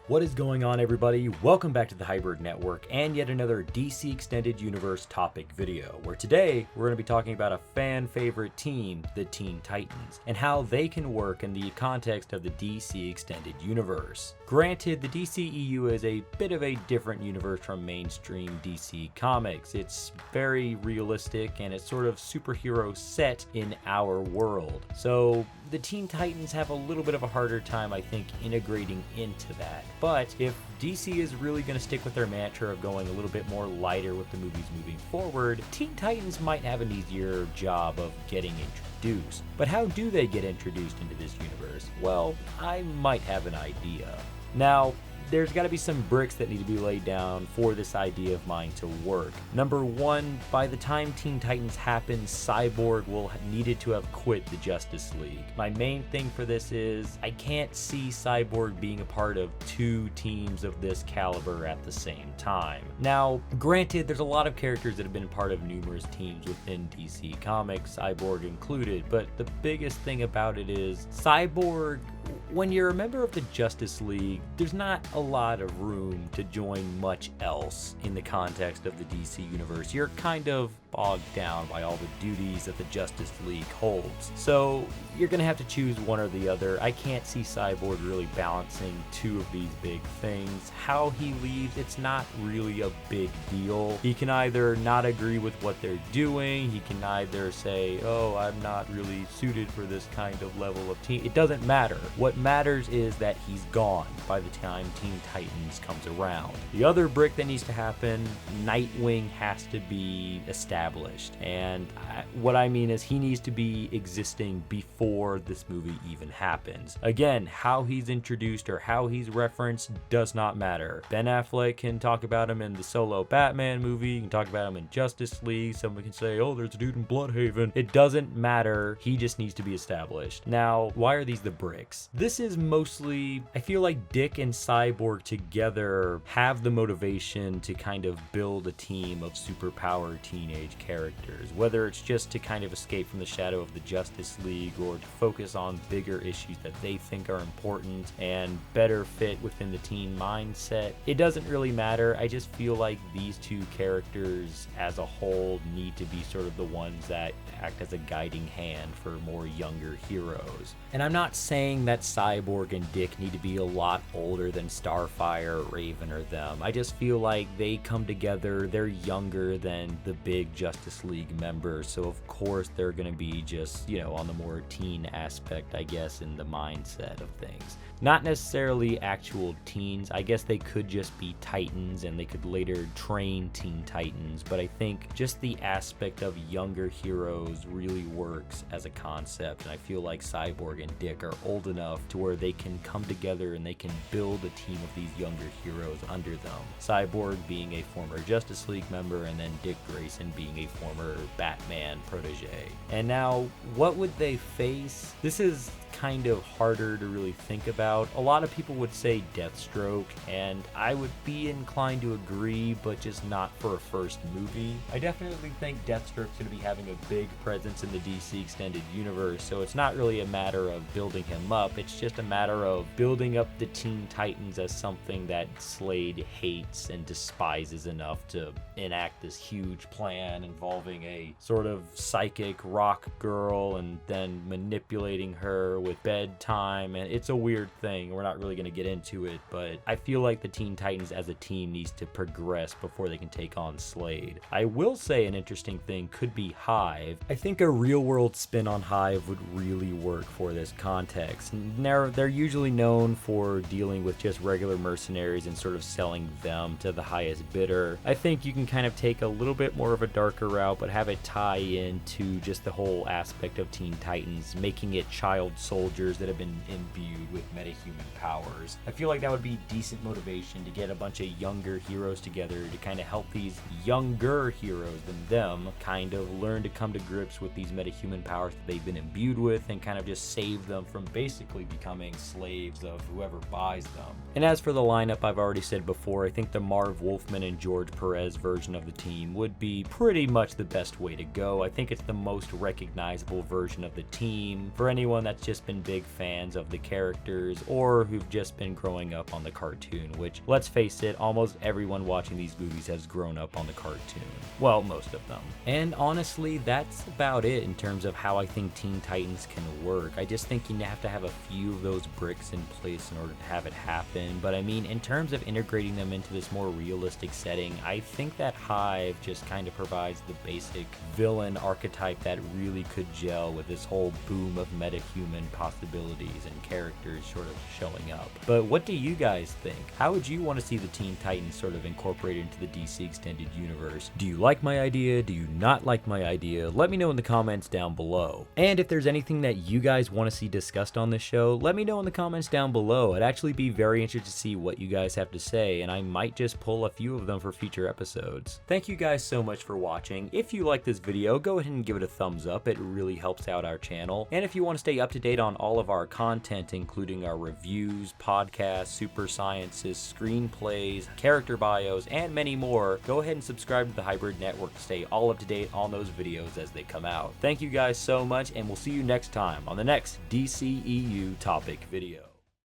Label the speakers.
Speaker 1: What is going on, everybody? Welcome back to the Hybrid Network and yet another DC Extended Universe topic video, where today we're going to be talking about a fan favorite team, the Teen Titans, and how they can work in the context of the DC Extended Universe. Granted, the DCEU is a bit of a different universe from mainstream DC comics. It's very realistic and it's sort of superhero set in our world. So the Teen Titans have a little bit of a harder time, I think, integrating into that. But if DC is really going to stick with their mantra of going a little bit more lighter with the movies moving forward, Teen Titans might have an easier job of getting introduced. But how do they get introduced into this universe? Well, I might have an idea. Now, there's got to be some bricks that need to be laid down for this idea of mine to work. Number one, by the time Teen Titans happens, Cyborg will have needed to have quit the Justice League. My main thing for this is I can't see Cyborg being a part of two teams of this caliber at the same time. Now, granted, there's a lot of characters that have been part of numerous teams within DC Comics, Cyborg included, but the biggest thing about it is Cyborg, when you're a member of the Justice League, there's not a lot of room to join much else in the context of the DC universe. You're kind of bogged down by all the duties that the Justice League holds. So you're going to have to choose one or the other. I can't see Cyborg really balancing two of these big things. How he leaves, it's not really a big deal. He can either not agree with what they're doing, he can either say, oh, I'm not really suited for this kind of level of team. It doesn't matter. What matters is that he's gone by the time Teen Titans comes around. The other brick that needs to happen, Nightwing has to be established. And what I mean is he needs to be existing before this movie even happens. Again, how he's introduced or how he's referenced does not matter. Ben Affleck can talk about him in the solo Batman movie, you can talk about him in Justice League, someone can say, oh, there's a dude in Bloodhaven. It doesn't matter, he just needs to be established. Now, why are these the bricks? This is mostly, I feel like Dick and Cyborg together have the motivation to kind of build a team of superpowered teenage characters, whether it's just to kind of escape from the shadow of the Justice League or to focus on bigger issues that they think are important and better fit within the teen mindset. It doesn't really matter. I just feel like these two characters as a whole need to be sort of the ones that act as a guiding hand for more younger heroes. And I'm not saying that Cyborg and Dick need to be a lot older than Starfire, Raven, or them. I just feel like they come together, they're younger than the big Justice League members, so of course they're going to be just, on the more teen aspect, I guess, in the mindset of things. Not necessarily actual teens. I guess they could just be Titans and they could later train Teen Titans, but I think just the aspect of younger heroes really works as a concept, and I feel like Cyborg and Dick are old enough to where they can come together and they can build a team of these younger heroes under them. Cyborg being a former Justice League member and then Dick Grayson being a former Batman protege. And now, what would they face? This is kind of harder to really think about. A lot of people would say Deathstroke, and I would be inclined to agree, but just not for a first movie. I definitely think Deathstroke's going to be having a big presence in the DC Extended Universe, so it's not really a matter of building him up, it's just a matter of building up the Teen Titans as something that Slade hates and despises enough to enact this huge plan involving a sort of psychic rock girl and then manipulating her with bedtime, and it's a weird thing. We're not really going to get into it, but I feel like the Teen Titans as a team needs to progress before they can take on Slade. I will say an interesting thing could be Hive. I think a real-world spin on Hive would really work for this context. They're usually known for dealing with just regular mercenaries and sort of selling them to the highest bidder. I think you can kind of take a little bit more of a darker route, but have it tie into just the whole aspect of Teen Titans, making it child soldiers that have been imbued with metahuman powers. I feel like that would be decent motivation to get a bunch of younger heroes together to kind of help these younger heroes than them kind of learn to come to grips with these metahuman powers that they've been imbued with and kind of just save them from basically becoming slaves of whoever buys them. And as for the lineup, I've already said before, I think the Marv Wolfman and George Perez version of the team would be pretty much the best way to go. I think it's the most recognizable version of the team for anyone that's just been big fans of the characters or who've just been growing up on the cartoon, which, let's face it, almost everyone watching these movies has grown up on the cartoon. Well, most of them. And honestly, that's about it in terms of how I think Teen Titans can work. I just think you have to have a few of those bricks in place in order to have it happen. But I mean, in terms of integrating them into this more realistic setting, I think that Hive just kind of provides the basic villain archetype that really could gel with this whole boom of metahuman possibilities and characters sort of showing up. But what do you guys think? How would you want to see the Teen Titans sort of incorporated into the DC Extended Universe? Do you like my idea? Do you not like my idea? Let me know in the comments down below. And if there's anything that you guys want to see discussed on this show, let me know in the comments down below. I'd actually be very interested to see what you guys have to say, and I might just pull a few of them for future episodes. Thank you guys so much for watching. If you like this video, go ahead and give it a thumbs up. It really helps out our channel. And if you want to stay up to date on all of our content, including our reviews, podcasts, super sciences, screenplays, character bios, and many more, go ahead and subscribe to the Hybrid Network to stay all up to date on those videos as they come out. Thank you guys so much, and we'll see you next time on the next DCEU topic video.